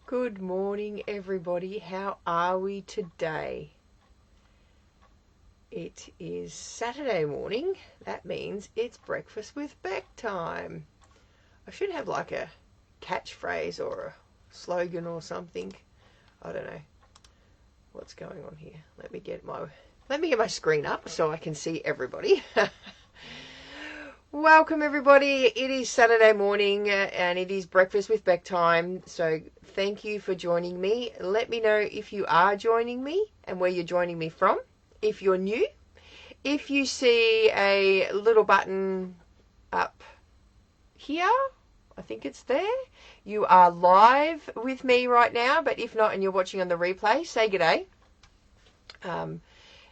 Good morning, everybody. How are we today? It is Saturday morning. That means it's breakfast with Beck time. I should have like a catchphrase or a slogan or something. I don't know what's going on here. Let me get my screen up so I can see everybody. Welcome everybody. It is Saturday morning and it is breakfast with Beck time. So thank you for joining me. Let me know if you are joining me and where you're joining me from. If you're new, if you see a little button up here, I think it's there. You are live with me right now, but if not and you're watching on the replay, say g'day.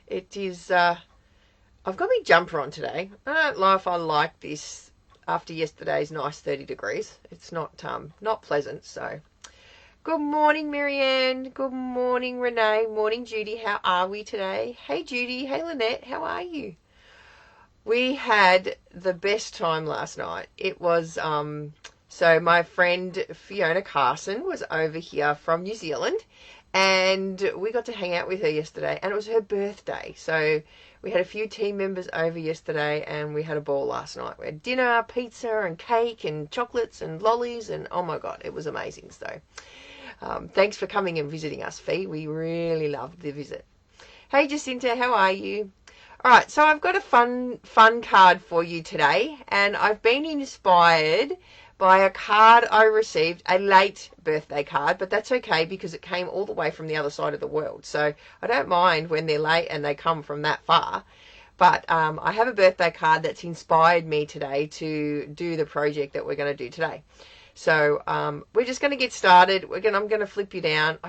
It is I've got my jumper on today. I don't know if I like this after yesterday's nice 30 degrees. It's not pleasant, so. Good morning, Marianne. Good morning, Renee. Morning, Judy. How are we today? Hey, Judy. Hey, Lynette. How are you? We had the best time last night. It was, so my friend Fiona Carson was over here from New Zealand, and we got to hang out with her yesterday, and it was her birthday. So we had a few team members over yesterday, and we had a ball last night. We had dinner, pizza, and cake, and chocolates, and lollies, and oh my God, it was amazing. So thanks for coming and visiting us, Fee. We really loved the visit. Hey, Jacinta, how are you? All right, so I've got a fun card for you today, and I've been inspired by a card I received, a late birthday card, but that's okay because it came all the way from the other side of the world. So I don't mind when they're late and they come from that far. But I have a birthday card that's inspired me today to do the project that we're going to do today. So we're just going to get started. I'm going to flip you down.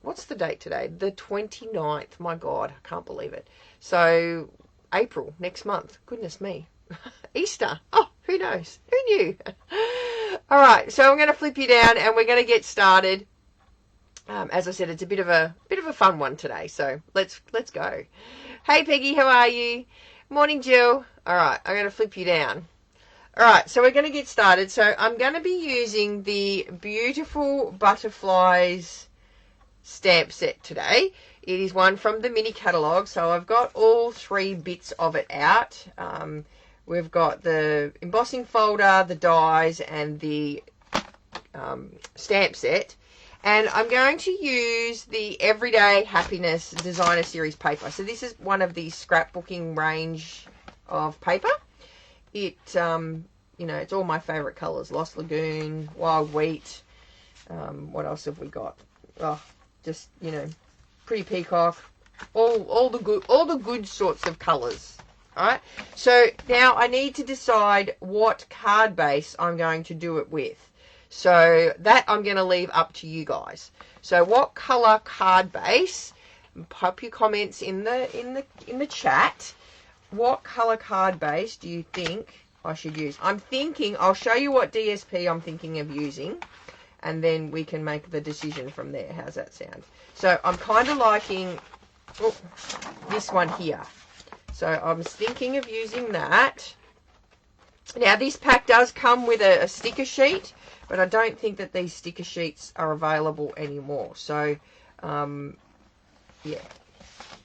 What's the date today? The 29th. My God, I can't believe it. So April, next month. Goodness me. Easter. Oh, who knows? Who knew? All right, so I'm going to flip you down and we're going to get started. As I said, it's a bit of a fun one today, so let's go. Hey, Peggy, how are you? Morning, Jill. All right, I'm going to flip you down. All right, so we're going to get started. So I'm going to be using the Beautiful Butterflies stamp set today. It is one from the mini catalogue, so I've got all 3 bits of it out. We've got the embossing folder, the dies, and the stamp set. And I'm going to use the Everyday Happiness Designer Series paper. So this is one of the scrapbooking range of paper. It, it's all my favourite colours. Lost Lagoon, Wild Wheat. What else have we got? Oh, just, Pretty Peacock. All the good sorts of colours. Alright, so now I need to decide what card base I'm going to do it with. So that I'm going to leave up to you guys. So what colour card base? Pop your comments in the chat. What colour card base do you think I should use? I'm thinking, I'll show you what DSP I'm thinking of using, and then we can make the decision from there. How's that sound? So I'm kind of liking this one here. So I was thinking of using that. Now this pack does come with a sticker sheet, but I don't think that these sticker sheets are available anymore. So, yeah,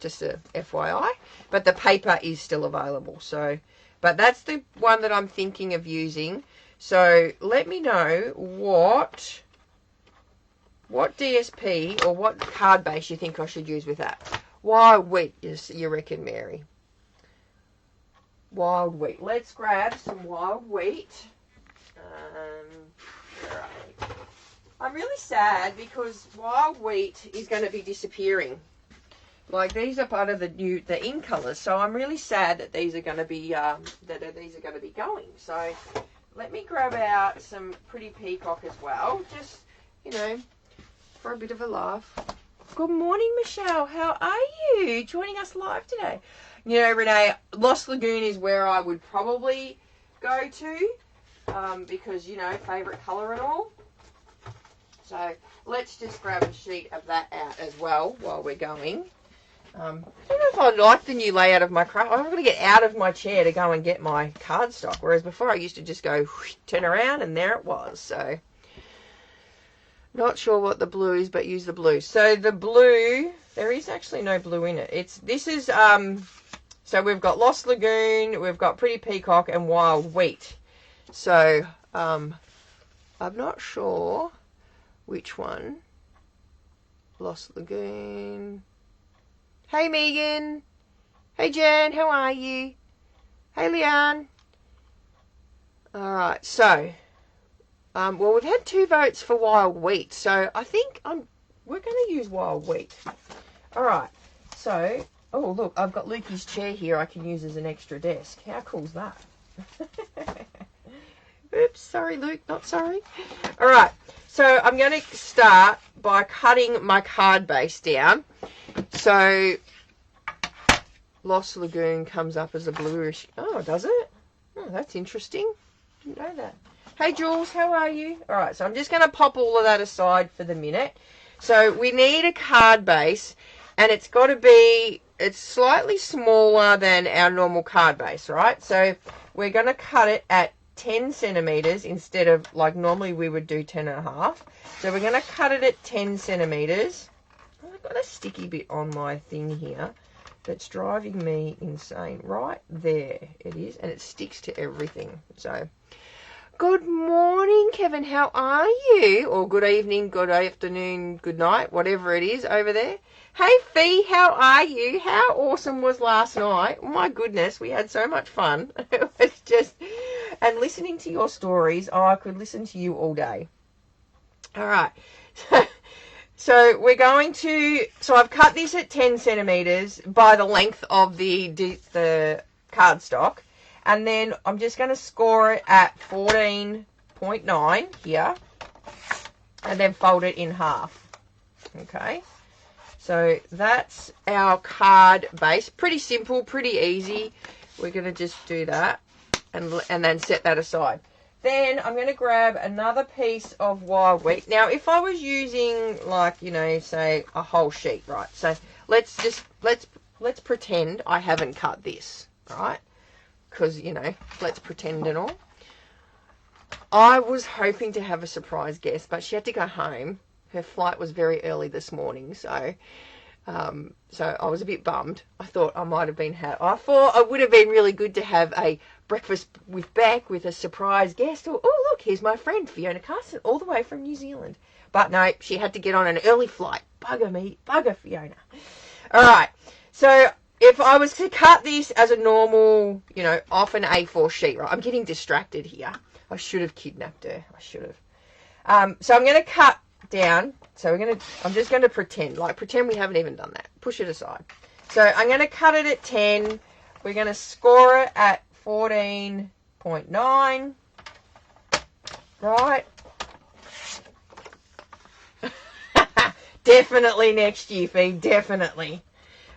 just a FYI. But the paper is still available. So, but that's the one that I'm thinking of using. So let me know what DSP or what card base you think I should use with that. Wild Wheat, you reckon, Mary? Wild Wheat. Let's grab some Wild Wheat. Where are we? I'm really sad because Wild Wheat is going to be disappearing. Like, these are part of the in colours, so I'm really sad that these are going to be going. So let me grab out some Pretty Peacock as well, just for a bit of a laugh. Good morning, Michelle. How are you? Joining us live today. Renee, Lost Lagoon is where I would probably go to because, favourite colour and all. So let's just grab a sheet of that out as well while we're going. I don't know if I like the new layout of my craft. I'm going to get out of my chair to go and get my cardstock, whereas before I used to just go turn around and there it was. So Not sure what the blue is, but use the blue. So the blue, there is actually no blue in it. So we've got Lost Lagoon, we've got Pretty Peacock, and Wild Wheat. So I'm not sure which one. Lost Lagoon. Hey Megan. Hey Jan, how are you? Hey Leanne. Alright, so well, we've had 2 votes for Wild Wheat, so I think we're going to use Wild Wheat. Alright, so, oh look, I've got Lukey's chair here I can use as an extra desk. How cool's that? Oops, sorry Luke, not sorry. Alright, so I'm going to start by cutting my card base down. So, Lost Lagoon comes up as a bluish. Oh, does it? Oh, that's interesting. Didn't know that. Hey Jules, how are you? Alright, so I'm just going to pop all of that aside for the minute. So we need a card base, and it's got to be, it's slightly smaller than our normal card base, right? So we're going to cut it at 10 centimeters instead of, like normally we would do 10.5. So we're going to cut it at 10 centimeters. Oh, I've got a sticky bit on my thing here that's driving me insane. Right there it is, and it sticks to everything. So good morning, Kevin. How are you? Or good evening, good afternoon, good night, whatever it is over there. Hey, Fee, how are you? How awesome was last night? Oh, my goodness, we had so much fun. It was just... And listening to your stories, oh, I could listen to you all day. All right. So we're going to... So I've cut this at 10 centimetres by the length of the cardstock. And then I'm just going to score it at 14.9 here. And then fold it in half. Okay. So that's our card base. Pretty simple, pretty easy. We're going to just do that and then set that aside. Then I'm going to grab another piece of Wild Wheat. Now, if I was using, like, you know, say a whole sheet, right? So let's pretend I haven't cut this, right? Because, you know, let's pretend and all. I was hoping to have a surprise guest, but she had to go home. Her flight was very early this morning, so I was a bit bummed. I thought I might have been I thought it would have been really good to have a breakfast with Beck with a surprise guest. Or, oh, look, here's my friend Fiona Carson, all the way from New Zealand. But no, she had to get on an early flight. Bugger Fiona. All right, so if I was to cut this as a normal, you know, off an A4 sheet, right? I'm getting distracted here. I should have kidnapped her. I should have. So I'm going to cut down. So I'm just going to pretend we haven't even done that. Push it aside. So I'm going to cut it at 10. We're going to score it at 14.9. Right. Definitely next year, Fee. Definitely.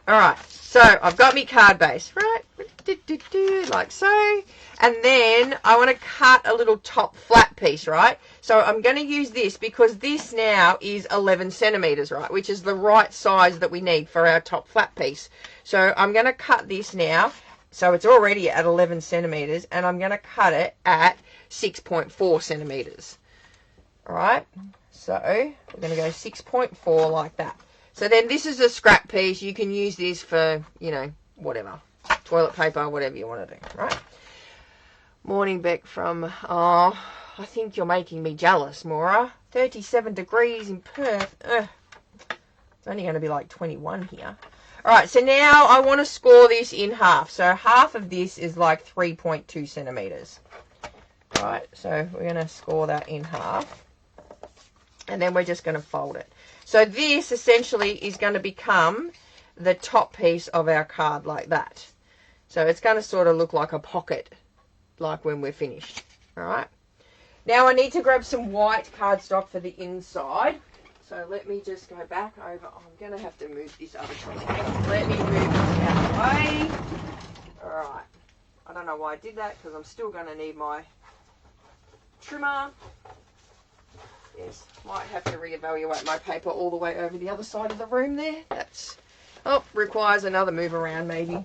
All right. So I've got my card base, right? Like so. And then I want to cut a little top flat piece, right? So I'm going to use this because this now is 11 centimeters, right? Which is the right size that we need for our top flat piece. So I'm going to cut this now. So it's already at 11 centimeters, and I'm going to cut it at 6.4 centimeters. All right. So we're going to go 6.4 like that. So then this is a scrap piece. You can use this for, you know, whatever. Toilet paper, whatever you want to do, right? Morning, Beck from, oh, I think you're making me jealous, Maura. 37 degrees in Perth. Ugh. It's only going to be like 21 here. All right, so now I want to score this in half. So half of this is like 3.2 centimeters. All right, so we're going to score that in half. And then we're just going to fold it. So this essentially is going to become the top piece of our card like that. So it's going to sort of look like a pocket, like when we're finished. All right. Now I need to grab some white cardstock for the inside. So let me just go back over. Oh, I'm going to have to move this other thing. Let me move this out of the way. All right. I don't know why I did that because I'm still going to need my trimmer. Yes, might have to reevaluate my paper all the way over the other side of the room there. That's, oh, requires another move around maybe.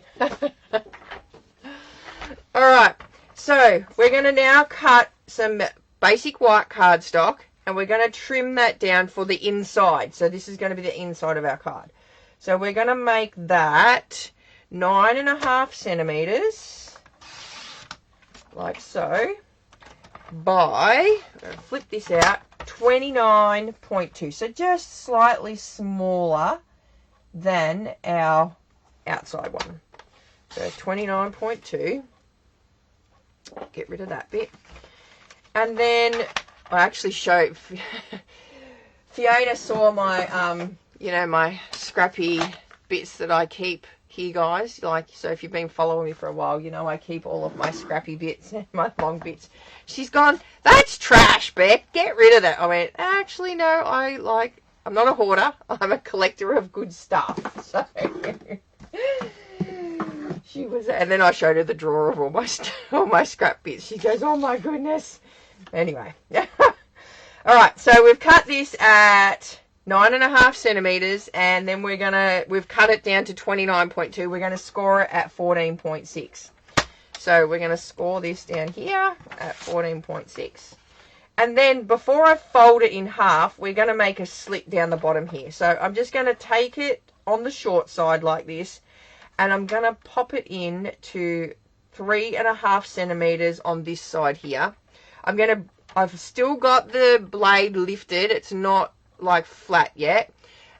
All right, so we're going to now cut some basic white cardstock and we're going to trim that down for the inside. So this is going to be the inside of our card. So we're going to make that 9.5 centimeters, like so, by, flip this out, 29.2. So just slightly smaller than our outside one. So 29.2. Get rid of that bit. And then I actually showed, Fiona saw my, you know, my scrappy bits that I keep here, guys. Like, so if you've been following me for a while, you know I keep all of my scrappy bits, my long bits. She's gone, that's trash, Beck. Get rid of that. I went, actually, no, I'm not a hoarder. I'm a collector of good stuff. So she was, and then I showed her the drawer of all my scrap bits. She goes, oh my goodness. Anyway, all right. So we've cut this at 9.5 centimeters, and then we've cut it down to 29.2. We're gonna score it at 14.6. So we're gonna score this down here at 14.6. And then before I fold it in half, we're gonna make a slit down the bottom here. So I'm just gonna take it on the short side like this, and I'm going to pop it in to 3.5 centimeters on this side here. I've still got the blade lifted. It's not like flat yet.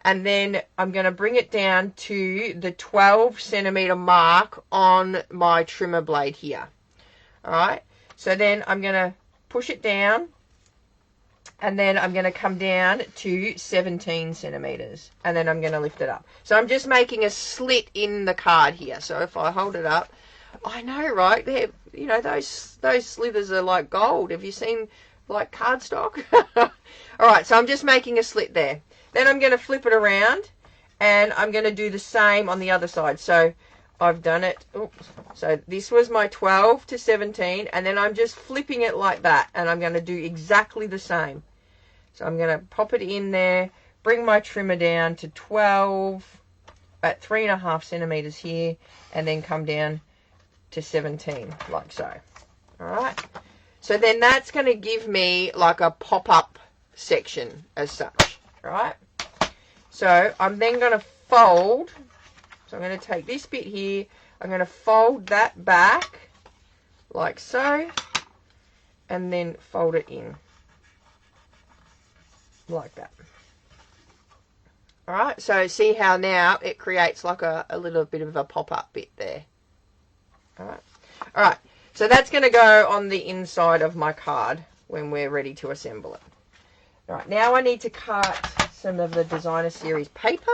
And then I'm going to bring it down to the 12 centimeter mark on my trimmer blade here. All right. So then I'm going to push it down, and then I'm going to come down to 17 centimeters, and then I'm going to lift it up. So I'm just making a slit in the card here. So if I hold it up, I know, right? They're, you know, those slivers are like gold. Have you seen like cardstock? All right, so I'm just making a slit there. Then I'm going to flip it around, and I'm going to do the same on the other side. So I've done it. Oops. So this was my 12 to 17, and then I'm just flipping it like that, and I'm going to do exactly the same. So I'm going to pop it in there, bring my trimmer down to 12 at 3.5 centimeters here, and then come down to 17, like so. All right. So then that's going to give me like a pop-up section as such. All right. So I'm then going to fold. So I'm going to take this bit here, I'm going to fold that back like so, and then fold it in like that. All right, so see how now it creates like a little bit of a pop-up bit there. All right, so that's going to go on the inside of my card when we're ready to assemble it. All right, now I need to cut some of the Designer Series paper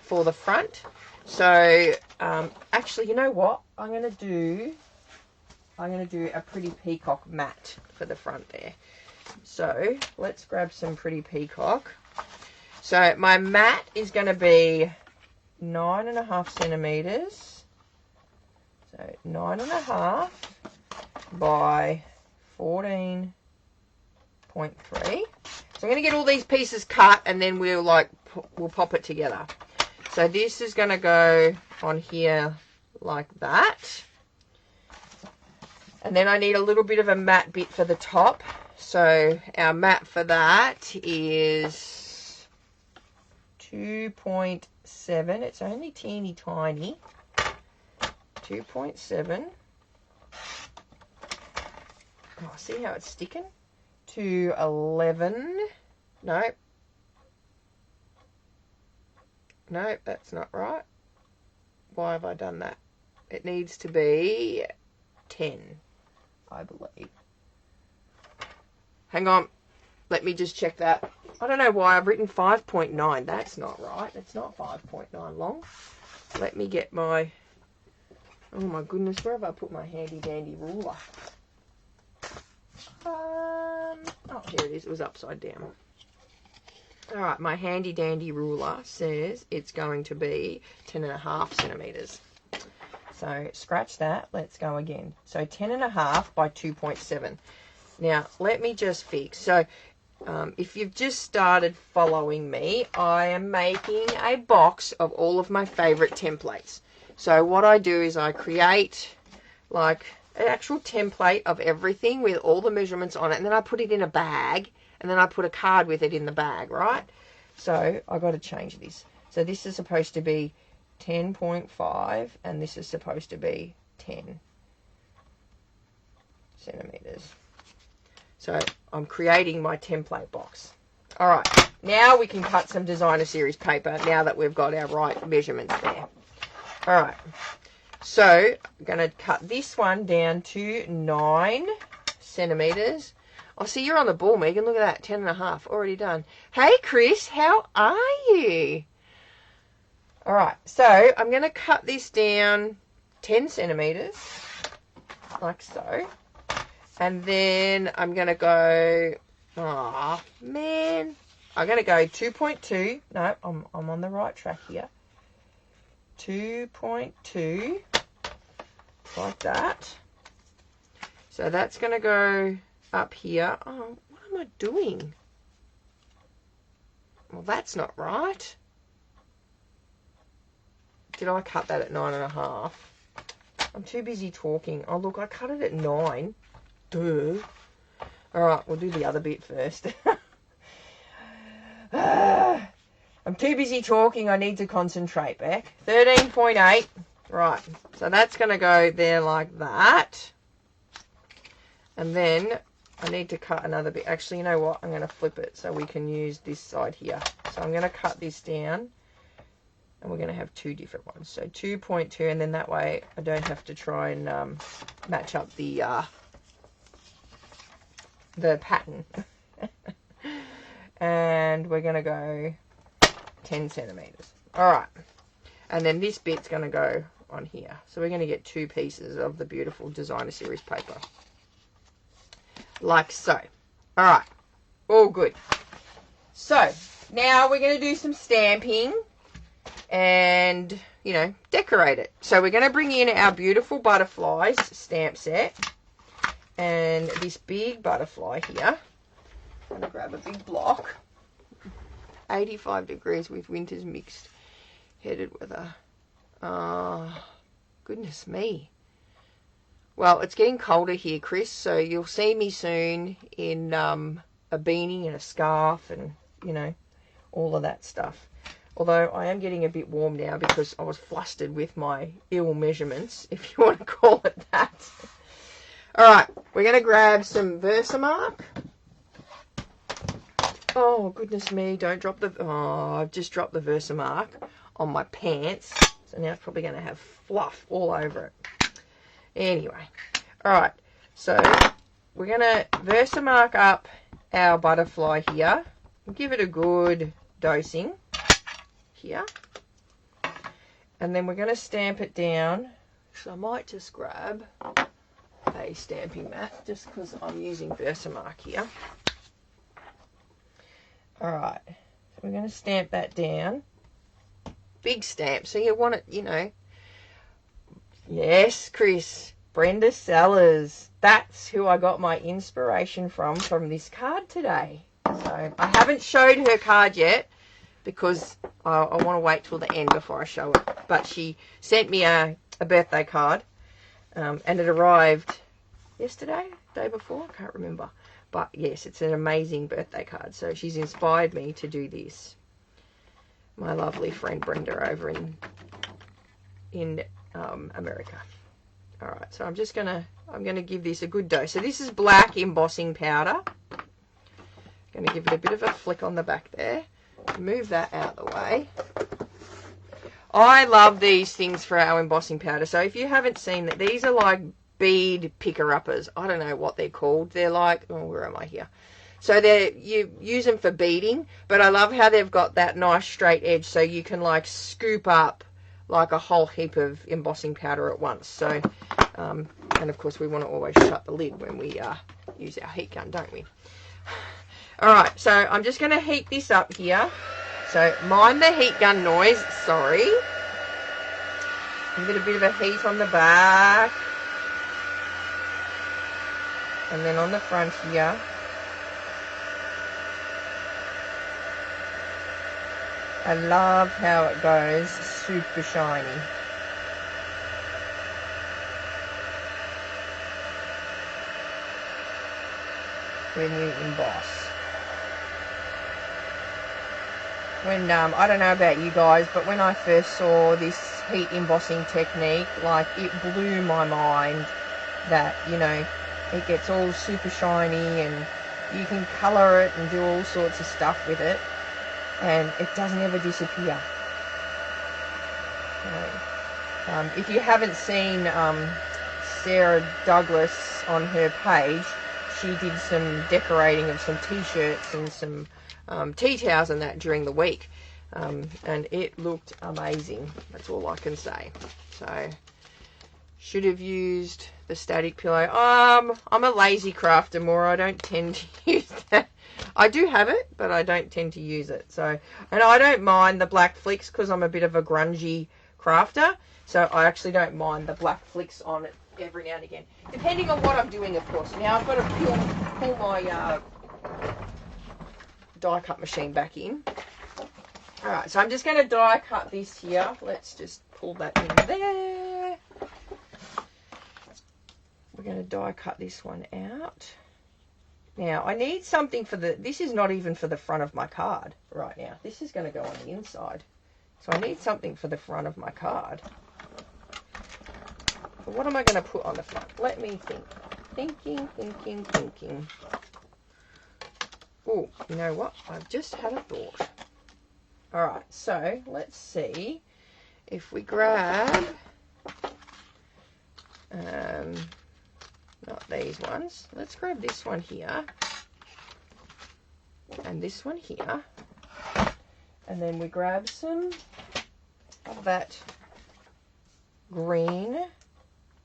for the front. So actually, you know what? I'm going to do a pretty peacock mat for the front there. So let's grab some pretty peacock. So my mat is going to be 9.5 centimeters. So 9.5 by 14.3. So I'm going to get all these pieces cut, and then we'll pop it together. So this is going to go on here like that. And then I need a little bit of a matte bit for the top. So our mat for that is 2.7. It's only teeny tiny. 2.7. Oh, see how it's sticking? To 11. Nope. No, that's not right. Why have I done that? It needs to be 10, I believe. Hang on. Let me just check that. I don't know why I've written 5.9. That's not right. It's not 5.9 long. Let me get my... Oh my goodness, where have I put my handy dandy ruler? Oh, here it is. It was upside down. All right, my handy dandy ruler says it's going to be 10.5 centimeters. So scratch that. Let's go again. So 10.5 by 2.7. Now, let me just fix. So if you've just started following me, I am making a box of all of my favorite templates. So what I do is I create like an actual template of everything with all the measurements on it, and then I put it in a bag, and then I put a card with it in the bag, right? So I got to change this. So this is supposed to be 10.5 and this is supposed to be 10 centimeters. So I'm creating my template box. All right, now we can cut some designer series paper now that we've got our right measurements there. All right, so I'm going to cut this one down to 9 centimeters. I see you're on the ball, Megan. Look at that, 10.5, already done. Hey, Chris, how are you? All right, so I'm going to cut this down 10 centimeters, like so. And then I'm going to go, oh, man. I'm going to go 2.2. No, I'm on the right track here. 2.2, like that. So that's going to go up here. Oh, what am I doing? Well, that's not right. Did I cut that at 9.5? I'm too busy talking. Oh, look, I cut it at 9. Duh. All right, we'll do the other bit first. I'm too busy talking. I need to concentrate, Beck. 13.8. Right, so that's going to go there like that. And then I need to cut another bit. Actually, you know what? I'm going to flip it so we can use this side here. So I'm going to cut this down. And we're going to have 2 different ones. So 2.2, and then that way I don't have to try and match up the pattern. And we're going to go 10 centimeters. All right. And then this bit's going to go on here. So we're going to get 2 pieces of the beautiful designer series paper. Like so. All right. All good. So now we're going to do some stamping and, you know, decorate it. So we're going to bring in our beautiful butterflies stamp set. And this big butterfly here. I'm going to grab a big block. 85 degrees with winter's mixed headed weather. Goodness me. Well, it's getting colder here, Chris, so you'll see me soon in a beanie and a scarf and, you know, all of that stuff. Although I am getting a bit warm now because I was flustered with my ill measurements, if you want to call it that. All right, we're going to grab some Versamark. Oh, goodness me, don't drop the... Oh, I've just dropped the Versamark on my pants. So now it's probably going to have fluff all over it. Anyway, all right, so we're going to Versamark up our butterfly here. Give it a good dosing here. And then we're going to stamp it down. So I might just grab a stamping mat just because I'm using Versamark here. All right, so we're going to stamp that down. Big stamp, so you want it, you know. Yes, Chris, Brenda Sellers. That's who I got my inspiration from this card today. So I haven't showed her card yet because I want to wait till the end before I show it. But she sent me a birthday card and it arrived yesterday, day before, I can't remember. But yes, it's an amazing birthday card. So she's inspired me to do this. My lovely friend Brenda over in America. All right, so I'm gonna give this a good dose. So this is black embossing powder. Going to give it a bit of a flick on the back there. Move that out of the way. I love these things for our embossing powder. So if you haven't seen that, these are like bead picker-uppers. I don't know what they're called. They're like, oh, where am I here? So you use them for beading, but I love how they've got that nice straight edge so you can like scoop up like a whole heap of embossing powder at once. So, and of course we want to always shut the lid when we use our heat gun, don't we? All right, so I'm just going to heat this up here. So mind the heat gun noise, sorry. Give it a bit of a heat on the back. And then on the front here. I love how it goes, super shiny. When you emboss. when I don't know about you guys, but when I first saw this heat embossing technique, like, it blew my mind that, you know, it gets all super shiny and you can colour it and do all sorts of stuff with it, and it doesn't ever disappear. So, if you haven't seen Sarah Douglas on her page, she did some decorating of some t-shirts and some tea towels and that during the week, and it looked amazing. That's all I can say. So should have used the static pillow. I'm a lazy crafter more. I don't tend to use that. I do have it, but I don't tend to use it. So, and I don't mind the black flicks because I'm a bit of a grungy crafter, so I actually don't mind the black flicks on it every now and again, depending on what I'm doing, of course. Now I've got to pull my die cut machine back in. Alright, so I'm just going to die cut this here. Let's just pull that in there. We're going to die cut this one out. Now I need something for this is not even for the front of my card right now. This is going to go on the inside. So I need something for the front of my card. But what am I going to put on the front? Let me think. Thinking. Oh, you know what? I've just had a thought. Alright, so let's see if we grab, not these ones. Let's grab this one here and this one here. And then we grab some of that green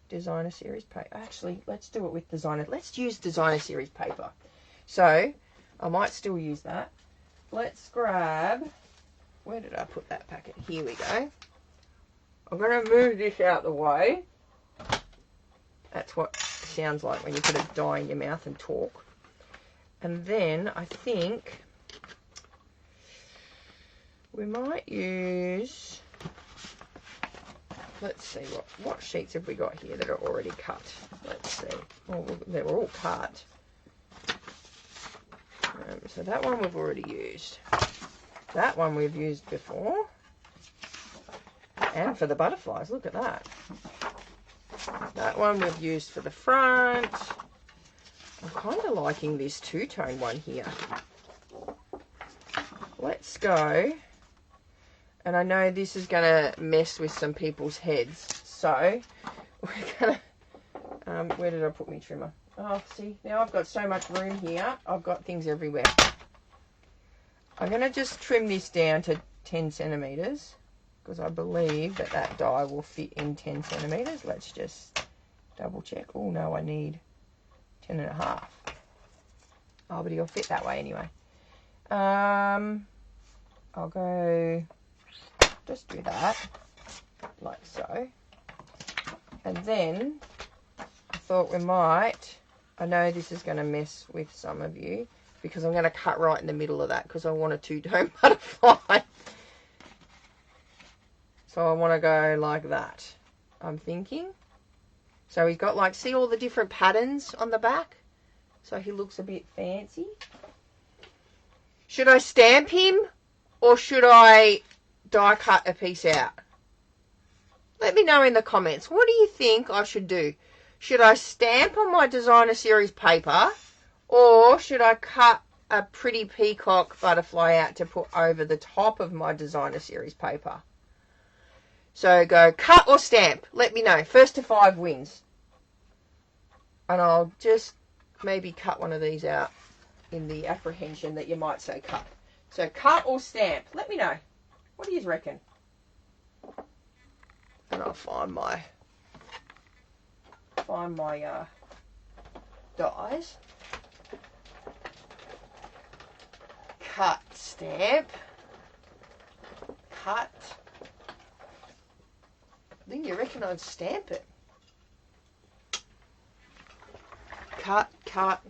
designer series paper. Actually, let's do it with designer. Let's use designer series paper. So I might still use that. Let's grab, where did I put that packet? Here we go. I'm going to move this out the way. That's what it sounds like when you put a die in your mouth and talk. And then I think we might use, let's see, what sheets have we got here that are already cut? Let's see. Oh, they were all cut. So that one we've already used. That one we've used before. And for the butterflies, look at that. That one we've used for the front. I'm kind of liking this two-tone one here. Let's go. And I know this is going to mess with some people's heads. So, we're going to... where did I put my trimmer? Oh, see, now I've got so much room here. I've got things everywhere. I'm going to just trim this down to 10 centimetres. Because I believe that that die will fit in 10 centimetres. Let's just double check. Oh, no, I need 10.5. Oh, but he'll fit that way anyway. I'll go... just do that, like so. And then I thought we might, I know this is going to mess with some of you, because I'm going to cut right in the middle of that, because I want a two-tone butterfly. So I want to go like that, I'm thinking. So he's got, like, see all the different patterns on the back? So he looks a bit fancy. Should I stamp him, or should I die cut a piece out? Let me know in the comments. What do you think I should do? Should I stamp on my designer series paper, or should I cut a pretty peacock butterfly out to put over the top of my designer series paper? So go cut or stamp. Let me know. First to 5 wins. And I'll just maybe cut one of these out in the apprehension that you might say cut. So cut or stamp. Let me know. What do you reckon? And I'll find my dies. Cut, stamp. Cut. Then you reckon I'd stamp it. Cut, cut.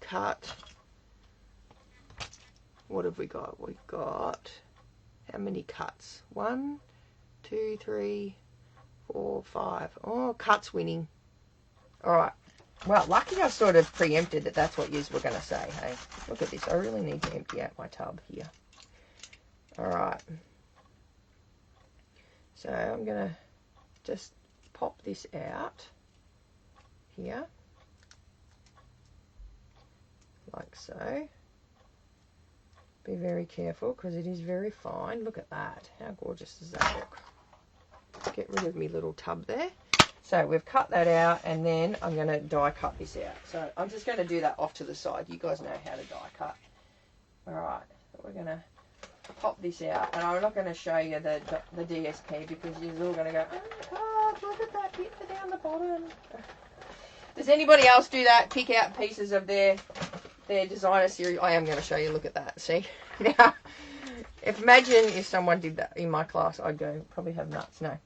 Cut. What have we got? We've got, how many cuts? 1, 2, 3, 4, 5. Oh, cuts winning. All right. Well, lucky I sort of preempted that that's what you were going to say, hey? Look at this. I really need to empty out my tub here. All right. So I'm going to just pop this out here. Like so. Be very careful because it is very fine. Look at that. How gorgeous does that look? Get rid of my little tub there. So we've cut that out, and then I'm going to die cut this out. So I'm just going to do that off to the side. You guys know how to die cut. All right, so we're going to pop this out, and I'm not going to show you the DSP because you're all going to go, oh God, look at that bit down the bottom. Does anybody else do that? Pick out pieces of their designer series. I am going to show you. Look at that. See? Now, imagine if someone did that in my class, I'd go, probably have nuts. No.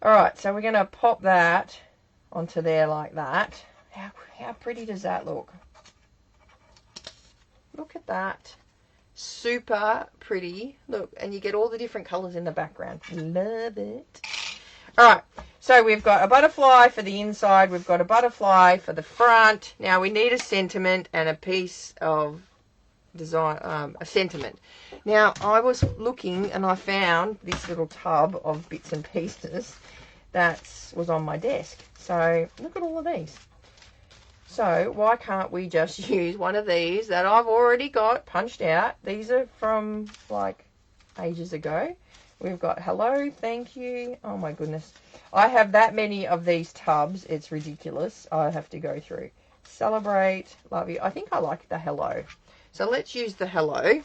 Alright, so we're going to pop that onto there like that. How pretty does that look? Look at that. Super pretty. Look, and you get all the different colours in the background. Love it. Alright, so we've got a butterfly for the inside. We've got a butterfly for the front. Now we need a sentiment and a piece of design, a sentiment. Now I was looking and I found this little tub of bits and pieces that was on my desk. So look at all of these. So why can't we just use one of these that I've already got punched out? These are from like ages ago. We've got hello, thank you. Oh my goodness. I have that many of these tubs. It's ridiculous. I have to go through. Celebrate, love you. I think I like the hello. So let's use the hello.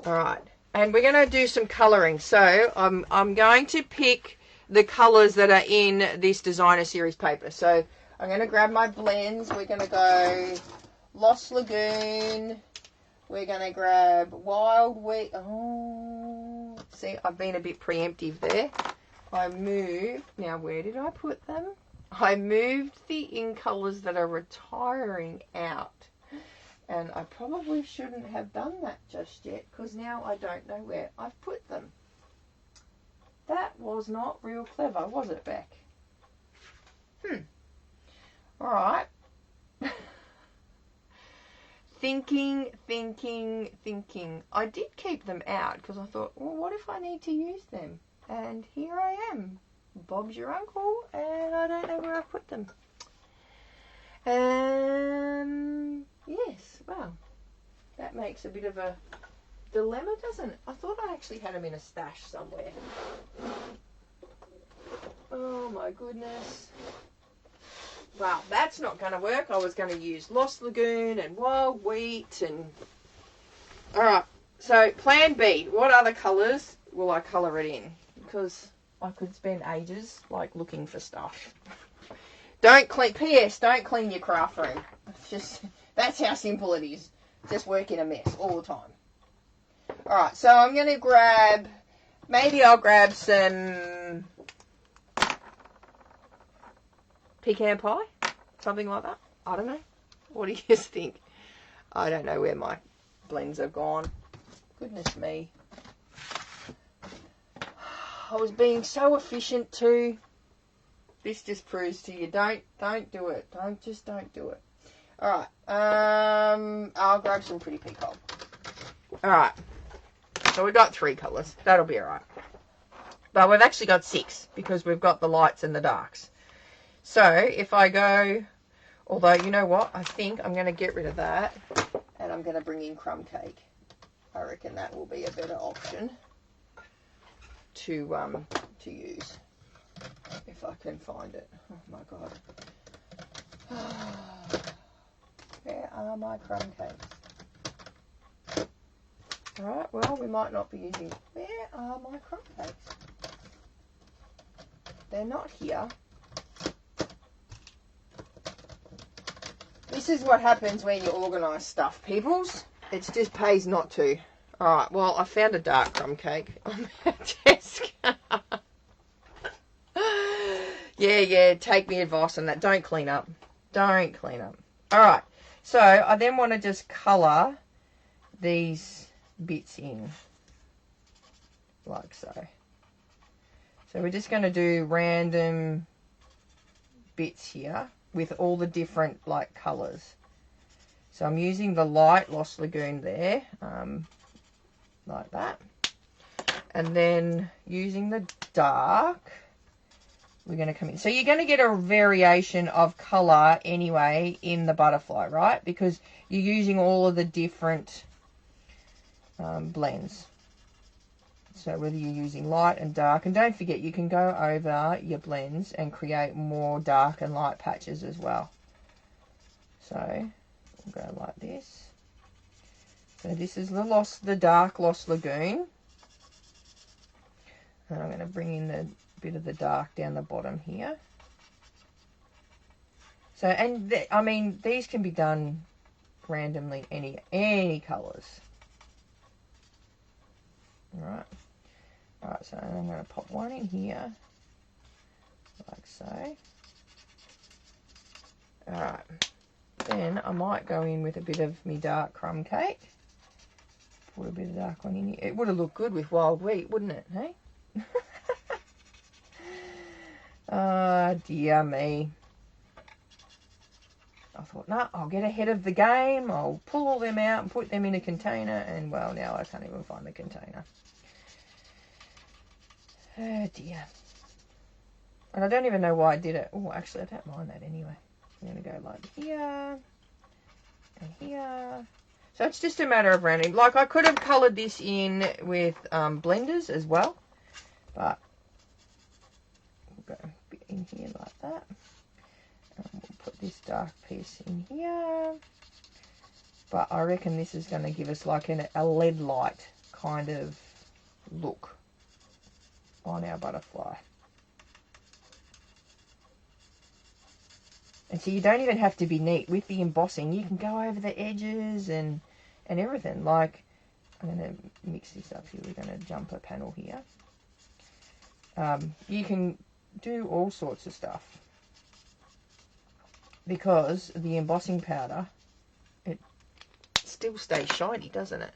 All right. And we're going to do some colouring. So I'm going to pick the colours that are in this designer series paper. So I'm going to grab my blends. We're going to go Lost Lagoon. We're going to grab Wild Wheat. Oh, see, I've been a bit preemptive there. I moved. Now, where did I put them? I moved the in colours that are retiring out. And I probably shouldn't have done that just yet because now I don't know where I've put them. That was not real clever, was it, Beck? All right. Thinking. I did keep them out because I thought, well, what if I need to use them? And here I am. Bob's your uncle, and I don't know where I put them. Yes, well, that makes a bit of a dilemma, doesn't it? I thought I actually had them in a stash somewhere. Oh my goodness. Well, that's not going to work. I was going to use Lost Lagoon and Wild Wheat and... Alright, so plan B. What other colours will I colour it in? Because I could spend ages, like, looking for stuff. Don't clean... P.S. Don't clean your craft room. It's just... That's how simple it is. Just work in a mess all the time. Alright, so I'm going to grab... Maybe I'll grab some... pecan pie? Something like that? I don't know. What do you guys think? I don't know where my blends have gone. Goodness me. I was being so efficient too. This just proves to you, don't do it. Don't do it. Alright. I'll grab some pretty peacock. Alright. So we've got 3 colours. That'll be alright. But we've actually got 6 because we've got the lights and the darks. So if I go, although you know what, I think I'm going to get rid of that and I'm going to bring in crumb cake. I reckon that will be a better option to use if I can find it. Oh my God. Where are my crumb cakes? Alright, well, we might not be using... Where are my crumb cakes? They're not here. This is what happens when you organise stuff, peoples. It just pays not to. Alright, well, I found a dark crumb cake on my desk. Yeah, take me advice on that. Don't clean up. Don't clean up. Alright, so I then want to just colour these bits in. Like so. So we're just going to do random bits here with all the different like colours. So I'm using the light Lost Lagoon there, like that. And then using the dark, we're going to come in. So you're going to get a variation of colour anyway in the butterfly, right? Because you're using all of the different blends. So whether you're using light and dark, and don't forget you can go over your blends and create more dark and light patches as well. So we'll go like this. So this is the dark Lost Lagoon. And I'm going to bring in the bit of the dark down the bottom here. So, and I mean, these can be done randomly, any colours. Alright. Alright, so I'm going to pop one in here, like so. Alright. Then I might go in with a bit of me dark crumb cake. Put a bit of dark one in here. It would have looked good with wild wheat, wouldn't it, hey? Oh, dear me. I thought, no, I'll get ahead of the game. I'll pull all them out and put them in a container. And, well, now I can't even find the container. Oh, dear. And I don't even know why I did it. Oh, actually, I don't mind that anyway. I'm going to go like here and here. So it's just a matter of rounding. Like, I could have coloured this in with blenders as well. But we'll go a bit in here like that. And we'll put this dark piece in here. But I reckon this is going to give us like a lead light kind of look on our butterfly. And so you don't even have to be neat with the embossing. You can go over the edges and everything. Like, I'm going to mix this up here. We're going to jump a panel here. You can do all sorts of stuff because the embossing powder, it still stays shiny, doesn't it?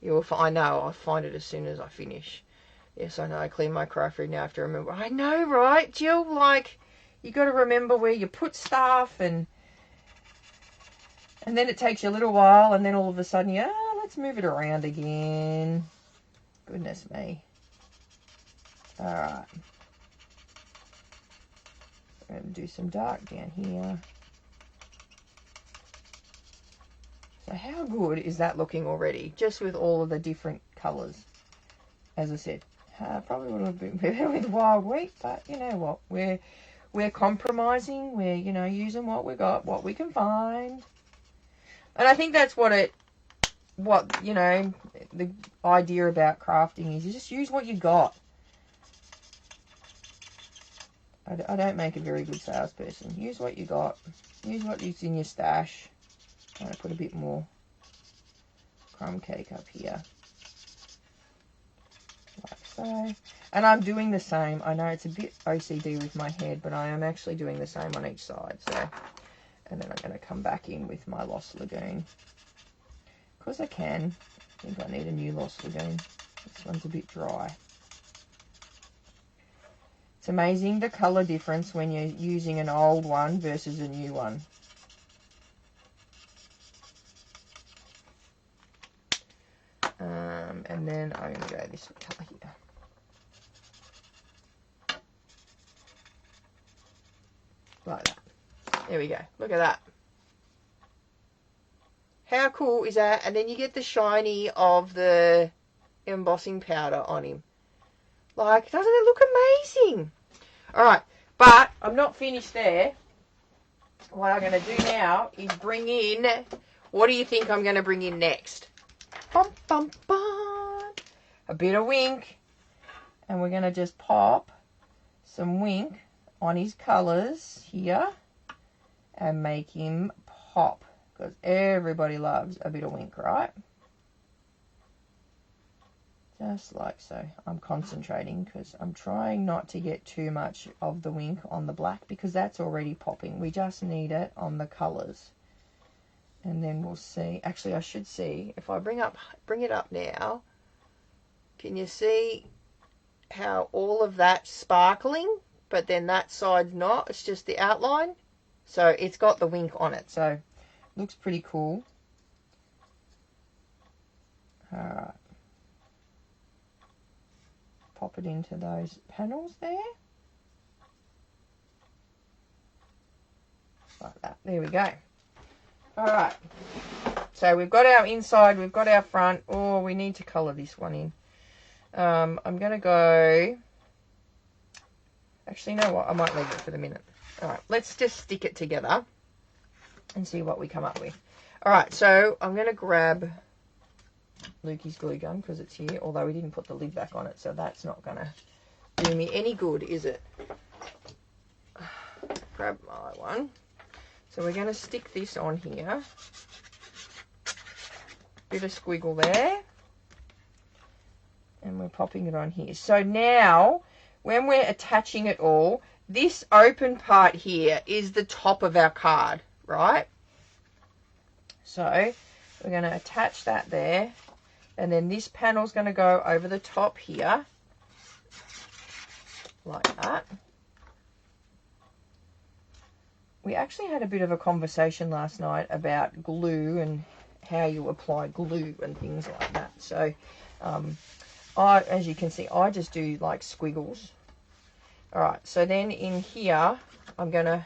You'll find, I know, I find it as soon as I finish. Yes, I know, I clean my craft room now. I have to remember. I know, right, Jill? Like, you got to remember where you put stuff, and then it takes you a little while, and then all of a sudden let's move it around again. Goodness me. Alright. I'm going to do some dark down here. So how good is that looking already? Just with all of the different colours. As I said, probably would have been better with wild wheat, but you know what? We're compromising. We're, using what we got, what we can find. And I think that's the idea about crafting is you just use what you got. I don't make a very good salesperson. Use what you got. Use what is in your stash. I'm going to put a bit more crumb cake up here. Like so. And I'm doing the same. I know it's a bit OCD with my head, but I am actually doing the same on each side. So, and then I'm going to come back in with my Lost Lagoon. Because I can. I think I need a new Lost Lagoon. This one's a bit dry. It's amazing the colour difference when you're using an old one versus a new one. And then I'm going to go this colour here. Like that. There we go. Look at that. How cool is that? And then you get the shiny of the embossing powder on him. Like, doesn't it look amazing? Alright, but I'm not finished there. What I'm going to do now is bring in, what do you think I'm going to bring in next? Bum, bum, bum. A bit of wink. And we're going to just pop some wink on his colours here and make him pop. Because everybody loves a bit of wink, right? Just like so. I'm concentrating because I'm trying not to get too much of the wink on the black because that's already popping. We just need it on the colours. And then we'll see. Actually, I should see. If I bring it up now, can you see how all of that's sparkling? but then that side's not. It's just the outline. So it's got the wink on it. So looks pretty cool. Alright. Pop it into those panels there. Like that. There we go. Alright. So we've got our inside, we've got our front. Oh, we need to colour this one in. I'm going to go... Actually, you know what? I might leave it for the minute. Alright, let's just stick it together and see what we come up with. Alright, so I'm going to grab Lukey's glue gun because it's here, although we didn't put the lid back on it, so that's not going to do me any good, is it? Grab my one. So we're going to stick this on here. Bit of squiggle there. And we're popping it on here. So now, when we're attaching it all, this open part here is the top of our card, right? So we're going to attach that there. And then this panel's going to go over the top here. Like that. We actually had a bit of a conversation last night about glue and how you apply glue and things like that. So, as you can see, I just do like squiggles. Alright, so then in here, I'm going to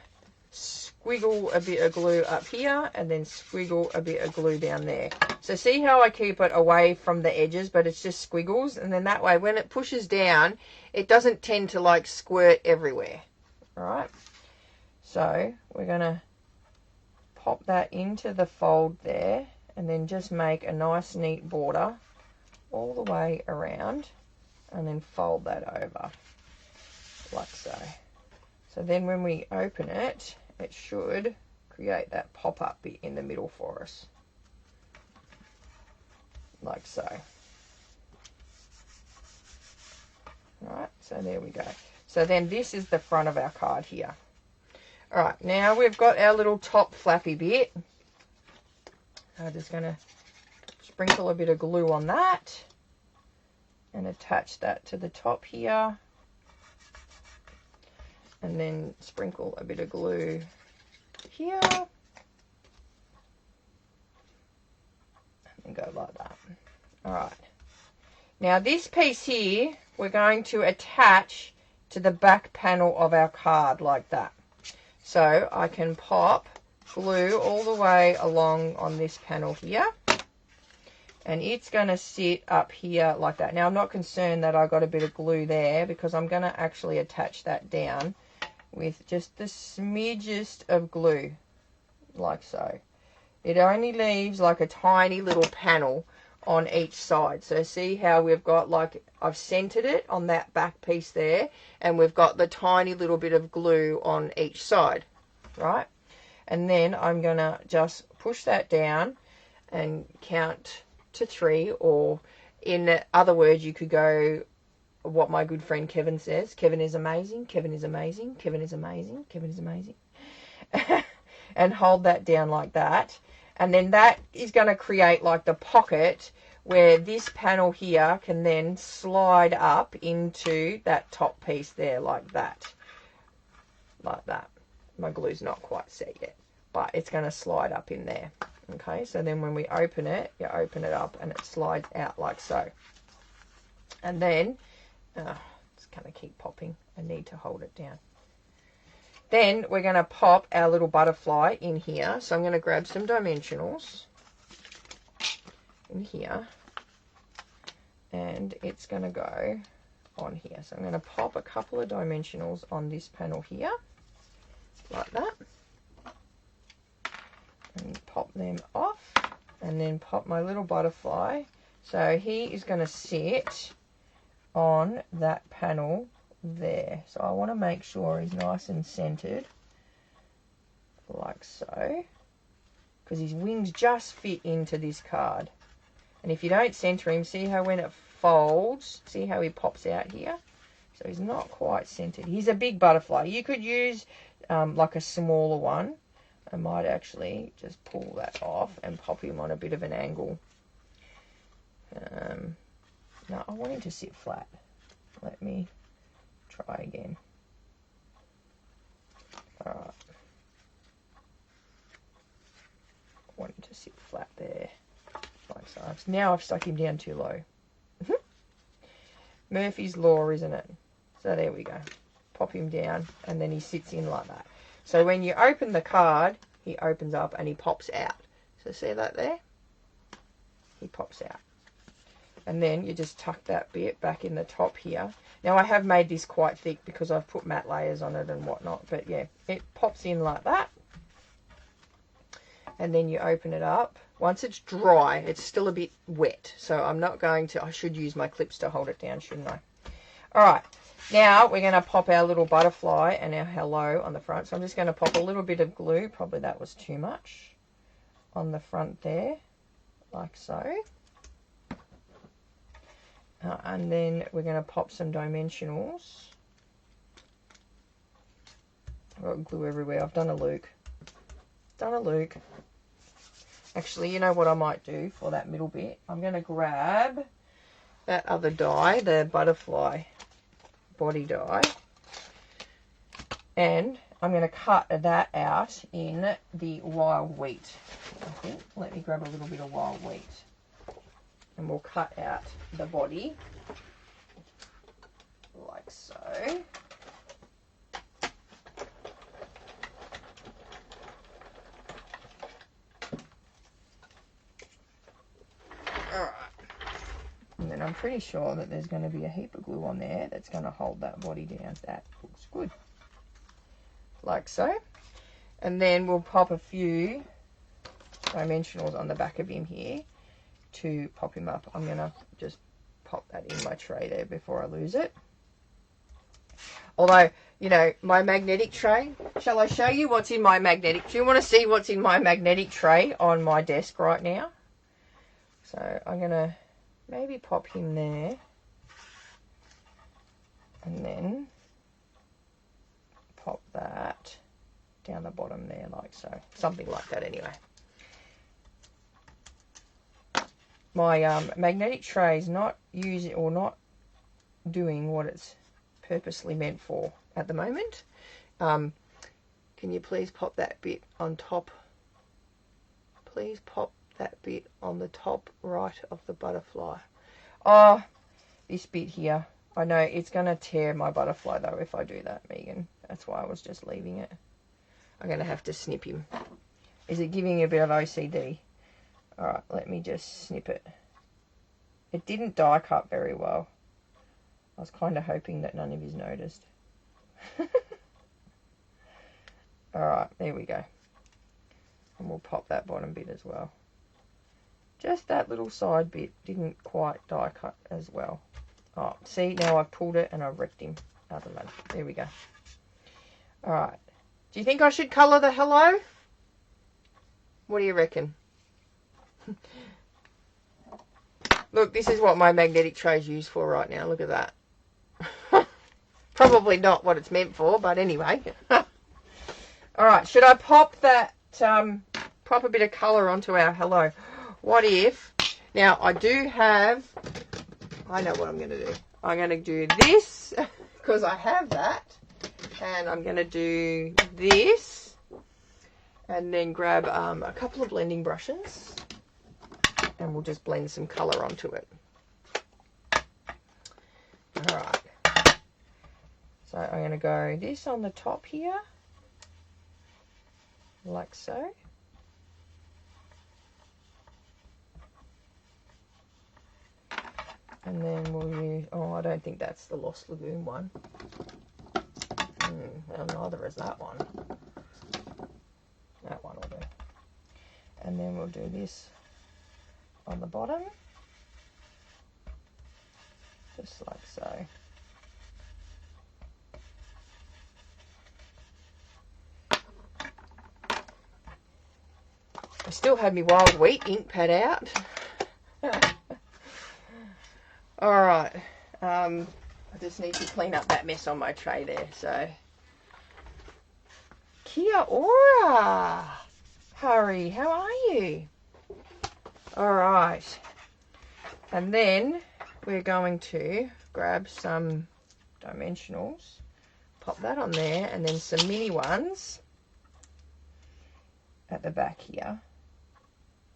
squiggle a bit of glue up here and then squiggle a bit of glue down there. So see how I keep it away from the edges, but it's just squiggles. And then that way, when it pushes down, it doesn't tend to like squirt everywhere. Alright, so we're going to pop that into the fold there and then just make a nice neat border all the way around and then fold that over like so. So then when we open it, it should create that pop-up bit in the middle for us. Like so. Alright, so there we go. So then this is the front of our card here. Alright, now we've got our little top flappy bit. I'm just going to sprinkle a bit of glue on that and attach that to the top here. And then sprinkle a bit of glue here. And go like that. Alright. Now this piece here, we're going to attach to the back panel of our card like that. So I can pop glue all the way along on this panel here. And it's going to sit up here like that. Now I'm not concerned that I got a bit of glue there because I'm going to actually attach that down with just the smidgest of glue, like so. It only leaves like a tiny little panel on each side. So see how we've got like, I've centered it on that back piece there, and we've got the tiny little bit of glue on each side, right? And then I'm going to just push that down and count to 3, or in other words, you could go what my good friend Kevin says. Kevin is amazing. Kevin is amazing. Kevin is amazing. Kevin is amazing. And hold that down like that. And then that is going to create like the pocket where this panel here can then slide up into that top piece there like that. Like that. My glue's not quite set yet, but it's going to slide up in there. Okay, so then when we open it, you open it up and it slides out like so. And then it's going to keep popping. I need to hold it down. Then we're going to pop our little butterfly in here. So I'm going to grab some dimensionals in here. And it's going to go on here. So I'm going to pop a couple of dimensionals on this panel here. Like that. And pop them off. And then pop my little butterfly. So he is going to sit on that panel there. So I want to make sure he's nice and centered like so, because his wings just fit into this card. And if you don't center him, see how when it folds, see how he pops out here? So he's not quite centered. He's a big butterfly. You could use like a smaller one. I might actually just pull that off and pop him on a bit of an angle. No, I want him to sit flat. Let me try again. flat there. Like so. Now I've stuck him down too low. Murphy's Law, isn't it? So there we go. Pop him down, and then he sits in like that. So when you open the card, he opens up and he pops out. So see that there? He pops out. And then you just tuck that bit back in the top here. Now I have made this quite thick because I've put matte layers on it and whatnot. But yeah, it pops in like that. And then you open it up. Once it's dry, it's still a bit wet. So I'm not going to, I should use my clips to hold it down, shouldn't I? All right. Now we're going to pop our little butterfly and our hello on the front. So I'm just going to pop a little bit of glue. Probably that was too much. On the front there. Like so. And then we're going to pop some dimensionals. I've got glue everywhere. I've done a Luke. Actually, you know what I might do for that middle bit? I'm going to grab that other die, the butterfly body die, and I'm going to cut that out in the wild wheat. I think. Let me grab a little bit of wild wheat. And we'll cut out the body like so. Alright. And then I'm pretty sure that there's going to be a heap of glue on there that's going to hold that body down. That looks good. Like so. And then we'll pop a few dimensionals on the back of him here to pop him up. I'm going to just pop that in my tray there before I lose it. Although, you know, my magnetic tray, shall I show you what's in my magnetic? Do you want to see what's in my magnetic tray on my desk right now? So I'm going to maybe pop him there. And then pop that down the bottom there like so. Something like that anyway. My magnetic tray is not using or not doing what it's purposely meant for at the moment. Can you please pop that bit on top? Please pop that bit on the top right of the butterfly. Oh, this bit here. I know it's going to tear my butterfly though if I do that, Megan. That's why I was just leaving it. I'm going to have to snip him. Is it giving you a bit of OCD? Alright, let me just snip it. It didn't die cut very well. I was kind of hoping that none of yous noticed. Alright, there we go. And we'll pop that bottom bit as well. Just that little side bit didn't quite die cut as well. Oh, see, now I've pulled it and I've wrecked him. Doesn't matter. There we go. Alright. Do you think I should colour the hello? What do you reckon? Look, this is what my magnetic tray is used for right now. Look at that. Probably not what it's meant for, but anyway. Alright, should I pop that, pop a bit of colour onto our hello? What if, now I do have, I know what I'm going to do. I'm going to do this, because I have that. And I'm going to do this. And then grab a couple of blending brushes. And we'll just blend some colour onto it. Alright. So I'm going to go this on the top here. Like so. And then we'll use, oh, I don't think that's the Lost Lagoon one. Well, neither is that one. That one will do. And then we'll do this on the bottom. Just like so. I still have my wild wheat ink pad out. Alright. I just need to clean up that mess on my tray there. So, Kia ora! Harry, how are you? Alright. And then we're going to grab some dimensionals. Pop that on there. And then some mini ones at the back here.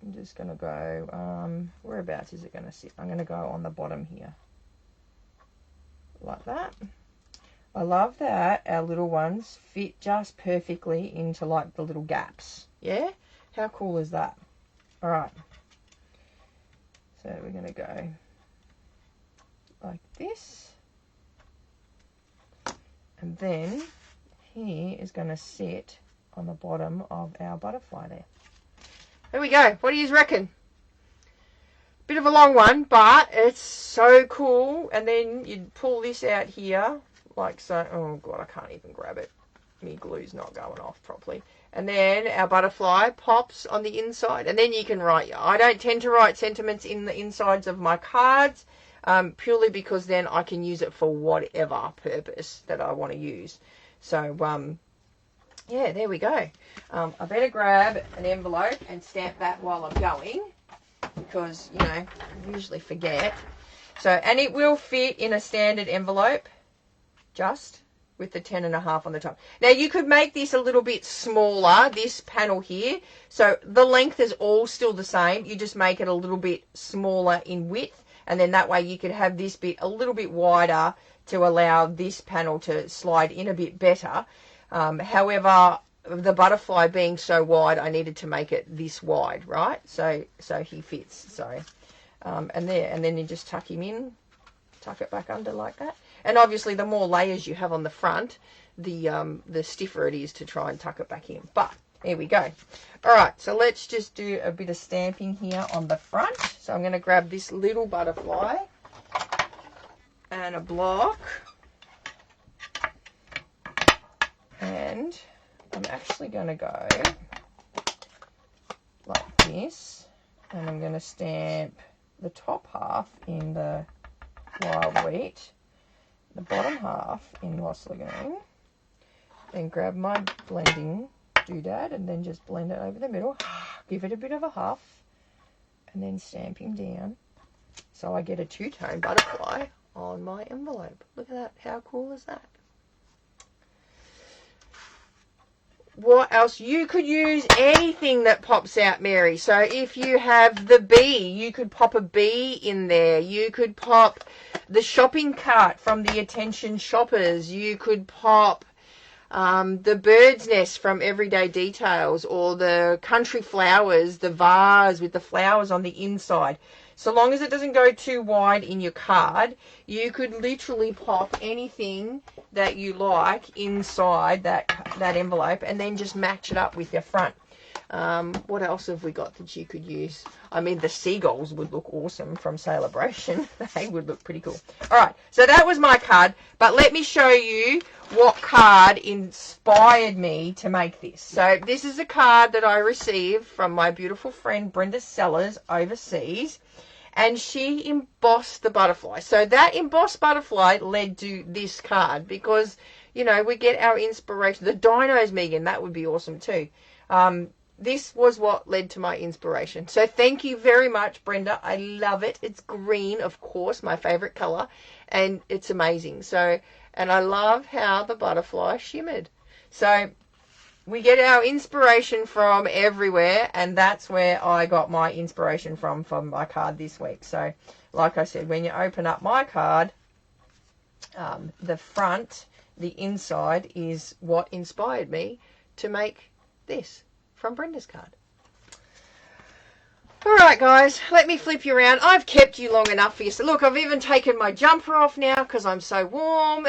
I'm just going to go, whereabouts is it going to sit? I'm going to go on the bottom here. Like that. I love that our little ones fit just perfectly into like the little gaps. Yeah? How cool is that? Alright. So we're going to go like this. And then he is going to sit on the bottom of our butterfly there. There we go. What do you reckon? Bit of a long one, but it's so cool. And then you'd pull this out here like so. Oh God, I can't even grab it. My glue's not going off properly. And then our butterfly pops on the inside. And then you can write. I don't tend to write sentiments in the insides of my cards, purely because then I can use it for whatever purpose that I want to use. So, yeah, there we go. I better grab an envelope and stamp that while I'm going, because, you know, I usually forget. So, and it will fit in a standard envelope, just with the 10.5 on the top. Now, you could make this a little bit smaller, this panel here. So, the length is all still the same. You just make it a little bit smaller in width, and then that way you could have this bit a little bit wider to allow this panel to slide in a bit better. However, the butterfly being so wide, I needed to make it this wide, right? So he fits. So, and then you just tuck him in, tuck it back under like that. And obviously, the more layers you have on the front, the stiffer it is to try and tuck it back in. But there we go. All right, so let's just do a bit of stamping here on the front. So I'm going to grab this little butterfly and a block. And I'm actually going to go like this, and I'm going to stamp the top half in the wild wheat, the bottom half in Lost Lagoon, then grab my blending doodad and then just blend it over the middle, give it a bit of a huff, and then stamp him down so I get a two-tone butterfly on my envelope. Look at that. How cool is that? What else? You could use anything that pops out, Mary. So if you have the bee, you could pop a bee in there. You could pop the shopping cart from the Attention Shoppers. You could pop the bird's nest from Everyday Details, or the country flowers, the vase with the flowers on the inside. So long as it doesn't go too wide in your card, you could literally pop anything that you like inside that envelope and then just match it up with your front. What else have we got that you could use? I mean, the seagulls would look awesome from Celebration. They would look pretty cool. All right, so that was my card, but let me show you what card inspired me to make this. So this is a card that I received from my beautiful friend Brenda Sellers overseas, and she embossed the butterfly. So that embossed butterfly led to this card because, you know, we get our inspiration. The dinos, Megan, that would be awesome too. This was what led to my inspiration. So thank you very much, Brenda. I love it. It's green, of course, my favorite color, and it's amazing. So, and I love how the butterfly shimmered. So we get our inspiration from everywhere, and that's where I got my inspiration from my card this week. So, like I said, when you open up my card, the front, the inside is what inspired me to make this from Brenda's card. All right, guys, let me flip you around. I've kept you long enough for you. So look, I've even taken my jumper off now because I'm so warm.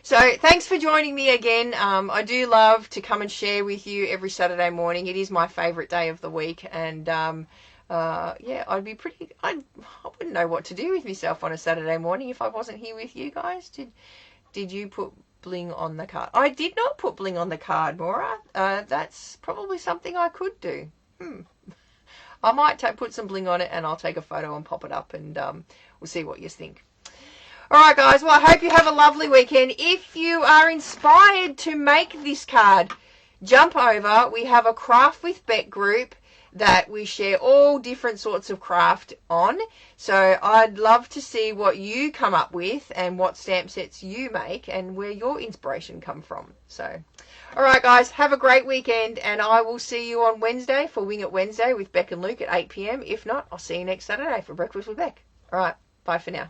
So thanks for joining me again. I do love to come and share with you every Saturday morning. It is my favorite day of the week, and yeah, I wouldn't know what to do with myself on a Saturday morning if I wasn't here with you guys. Did you put bling on the card? I did not put bling on the card, Maura. That's probably something I could do. I might put some bling on it, and I'll take a photo and pop it up, and we'll see what you think. All right, guys. Well, I hope you have a lovely weekend. If you are inspired to make this card, jump over. We have a Craft with Beck group. that we share all different sorts of craft on. So I'd love to see what you come up with and what stamp sets you make and where your inspiration come from. So, all right, guys, have a great weekend, and I will see you on Wednesday for Wing It Wednesday with Beck and Luke at 8 p.m. If not, I'll see you next Saturday for Breakfast with Beck. All right, bye for now.